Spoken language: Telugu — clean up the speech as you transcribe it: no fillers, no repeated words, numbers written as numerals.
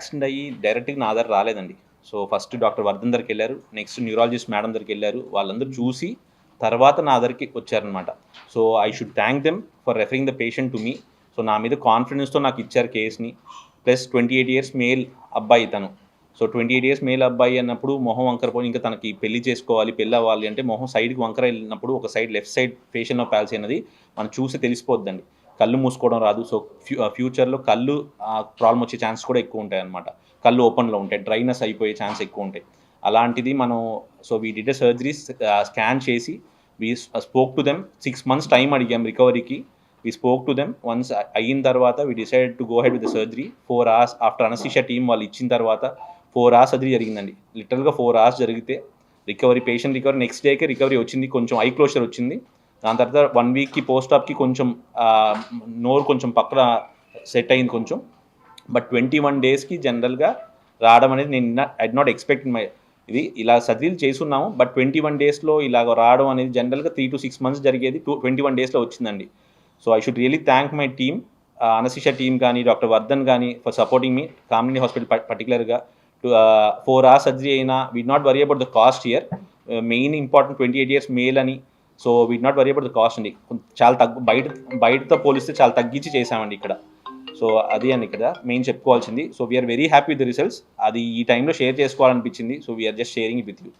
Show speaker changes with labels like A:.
A: యాక్సిడెంట్ అయ్యి డైరెక్ట్గా నా దగ్గర రాలేదండి. సో ఫస్ట్ డాక్టర్ వర్ధన్ దగ్గరికి వెళ్ళారు, నెక్స్ట్ న్యూరాలజిస్ట్ మేడం దగ్గరికి వెళ్ళారు. వాళ్ళందరూ చూసి తర్వాత నా దగ్గరికి వచ్చారనమాట. So I should thank them for referring the patient to me. So నా మీద కాన్ఫిడెన్స్తో నాకు ఇచ్చారు కేస్ని. ప్లస్ 28 ఇయర్స్ మేల్ అబ్బాయి తను. సో 28 ఇయర్స్ మేల్ అబ్బాయి అన్నప్పుడు మొహం వంకరపోయి ఇంకా తనకి పెళ్లి చేసుకోవాలి, పెళ్ళి అవ్వాలి అంటే మొహం సైడ్కి వంకర వెళ్ళినప్పుడు ఒక side left side facial policy అనేది మనం చూసి తెలిసిపోద్దండి. కళ్ళు మూసుకోవడం రాదు. సో ఫ్యూచర్లో కళ్ళు ప్రాబ్లం వచ్చే ఛాన్స్ కూడా ఎక్కువ ఉంటాయి అనమాట. కళ్ళు ఓపెన్లో ఉంటాయి, డ్రైనెస్ అయిపోయే ఛాన్స్ ఎక్కువ ఉంటాయి. అలాంటిది మనం so we did surgery, scan చేసి we spoke to them. 6 months time అడిగాం రికవరీకి. We spoke to them. Once అయిన తర్వాత we decide to go head with the surgery. 4 hours after anaesthesia team వాళ్ళు ఇచ్చిన తర్వాత 4 hours సర్జరీ జరిగిందండి. లిటరల్గా 4 hours జరిగితే patient recovery next decay recovery వచ్చింది. కొంచెం ఐ క్లోజర్ వచ్చింది. దాని తర్వాత 1 weekకి పోస్ట్ ఆప్కి కొంచెం నోరు కొంచెం పక్కన సెట్ అయింది కొంచెం. బట్ 21 daysకి జనరల్గా రావడం అనేది నేను ఐ డి నాట్ ఎక్స్పెక్ట్ ఇది ఇలా సర్జరీలు చేసున్నాము. బట్ 21 daysలో ఇలాగ రావడం అనేది జనరల్గా 3 to 6 months జరిగేది 21 daysలో వచ్చిందండి. So I should really thank my team, anaesthesia team కానీ, డాక్టర్ వర్ధన్ కానీ for supporting me. Kamini hospital పర్టికులర్గా 4 hours సర్జరీ అయినా we not worry about the cost here. Main important 28 years male అని. So we not worry about the cost అండి. చాలా బయటతో పోలిస్తే చాలా తగ్గించి చేసామండి ఇక్కడ. సో అది అని ఇక్కడ మెయిన్ చెప్పుకోవాల్సింది. So we are very happy with the results. అది ఈ టైంలో షేర్ చేసుకోవాలనిపించింది. So we are just sharing it with you.